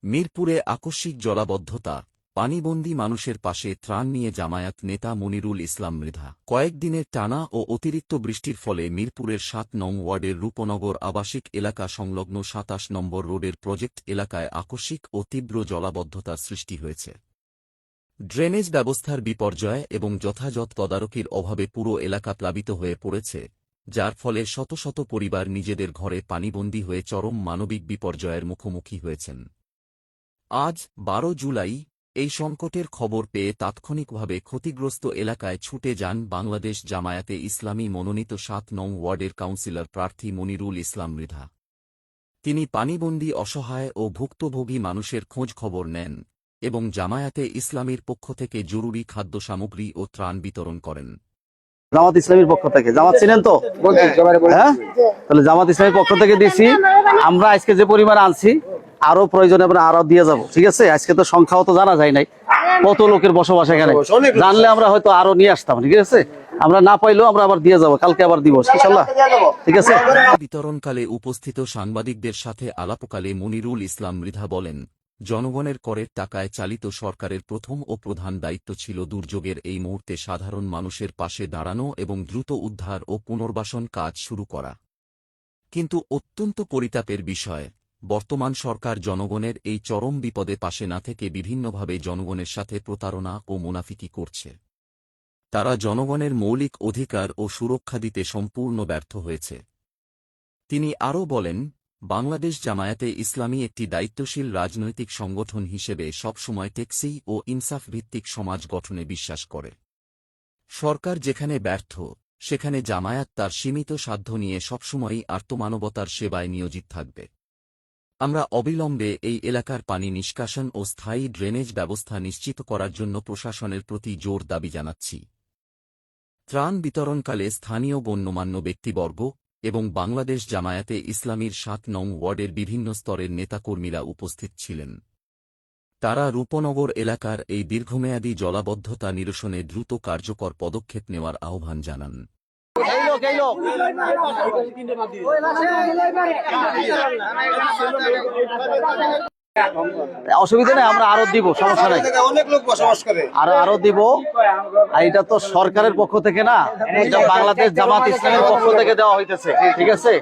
মিরপুরে আকস্মিক জলাবদ্ধতা, পানিবন্দী মানুষের পাশে ত্রাণ নিয়ে জামায়াত নেতা মনিরুল ইসলাম মৃধা। কয়েকদিনের টানা ও অতিরিক্ত বৃষ্টির ফলে মিরপুরের ৭ নং ওয়ার্ডের রূপনগর আবাসিক এলাকা সংলগ্ন ২৭ নম্বর রোডের প্রজেক্ট এলাকায় আকস্মিক ও তীব্র জলাবদ্ধতার সৃষ্টি হয়েছে। ড্রেনেজ ব্যবস্থার বিপর্যয় এবং যথাযথ তদারকির অভাবে পুরো এলাকা প্লাবিত হয়ে পড়েছে, যার ফলে শত শত পরিবার নিজেদের ঘরে পানিবন্দী হয়ে চরম মানবিক বিপর্যয়ের মুখোমুখি হয়েছেন। আজ ১২ জুলাই এই সংকটের খবর পেয়ে তাৎক্ষণিকভাবে ক্ষতিগ্রস্ত এলাকায় ছুটে যান বাংলাদেশ জামায়াতে ইসলামী মনোনীত ৭ নং ওয়ার্ডের কাউন্সিলর প্রার্থী মনিরুল ইসলাম মৃধা। তিনি পানিবন্দী অসহায় ও ভুক্তভোগী মানুষের খোঁজ খবর নেন এবং জামায়াতে ইসলামীর পক্ষ থেকে জরুরি খাদ্য সামগ্রী ও ত্রাণ বিতরণ করেন। জামাত ইসলামীর পক্ষ থেকে, জামাত ছিলেন তো? হ্যাঁ, তাহলে জামাত ইসলামীর পক্ষ থেকে দিছি। আমরা আজকে যে পরিমাণ আনছি আরো প্রয়োজনে আমরা আরো দিয়ে যাব, ঠিক আছে? আজকে তো সংখ্যাও তো জানা যায় নাই কত লোকের বসবাস এখানে, জানলে আমরা হয়তো আরো নিয়ে আসতাম, ঠিক আছে? আমরা না পাইলেও আমরা আবার দিয়ে যাব, কালকে আবার দিব ইনশাআল্লাহ, ঠিক আছে? বিতরণকালে উপস্থিত সাংবাদিকদের সাথে আলাপকালে মনিরুল ইসলাম মৃধা বলেন, জনগণের করের টাকায় চালিত সরকারের প্রথম ও প্রধান দায়িত্ব ছিল দুর্যোগের এই মুহূর্তে সাধারণ মানুষের পাশে দাঁড়ানো এবং দ্রুত উদ্ধার ও পুনর্বাসন কাজ শুরু করা। কিন্তু অত্যন্ত পরিতাপের বিষয়, বর্তমান সরকার জনগণের এই চরম বিপদে পাশে না থেকে বিভিন্নভাবে জনগণের সাথে প্রতারণা ও মুনাফিকি করছে। তারা জনগণের মৌলিক অধিকার ও সুরক্ষা দিতে সম্পূর্ণ ব্যর্থ হয়েছে। তিনি আরও বলেন, বাংলাদেশ জামায়াতে ইসলামী একটি দায়িত্বশীল রাজনৈতিক সংগঠন হিসেবে সবসময় টেকসই ও ইনসাফ ভিত্তিক সমাজ গঠনে বিশ্বাস করে। সরকার যেখানে ব্যর্থ, সেখানে জামায়াত তার সীমিত সাধ্য নিয়ে সবসময়ই আর্তমানবতার সেবায় নিয়োজিত থাকবে। আমরা অবিলম্বে এই এলাকার পানি নিষ্কাশন ও স্থায়ী ড্রেনেজ ব্যবস্থা নিশ্চিত করার জন্য প্রশাসনের প্রতি জোর দাবি জানাচ্ছি। ত্রাণ বিতরণকালে স্থানীয় গণ্যমান্য ব্যক্তিবর্গ এবং বাংলাদেশ জামায়াতে ইসলামীর ৭ নং ওয়ার্ডের বিভিন্ন স্তরের নেতাকর্মীরা উপস্থিত ছিলেন। তারা রূপনগর এলাকার এই দীর্ঘমেয়াদী জলাবদ্ধতা নিরসনে দ্রুত কার্যকর পদক্ষেপ নেওয়ার আহ্বান জানান। অসুবিধা নেই, আমরা আরো দিব, সমস্যা নাই, অনেক লোক বসবাস করে, আরো দিব। আর এটা তো সরকারের পক্ষ থেকে না, এটা বাংলাদেশ জামাত ইসলামের পক্ষ থেকে দেওয়া হইতেছে, ঠিক আছে?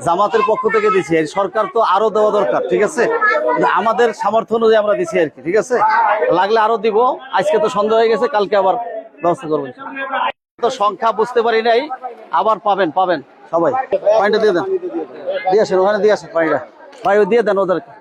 জামাতের পক্ষ থেকে দিছি, সরকার তো আরো দেওয়া দরকার, ঠিক আছে? আমাদের সামর্থ্য অনুযায়ী আমরা দিছি আর কি, ঠিক আছে? লাগলে আরো দিব। আজকে তো সন্ধ্যা হয়ে গেছে, কালকে আবার ব্যবস্থা করবো। তো সংখ্যা বুঝতে পারি নাই, আবার পাবেন সবাই। পানিটা দিয়ে দেন, দিয়ে আসেন, ওখানে দিয়ে আসেন পানিটা, ভাই দিয়ে দেন ওদেরকে।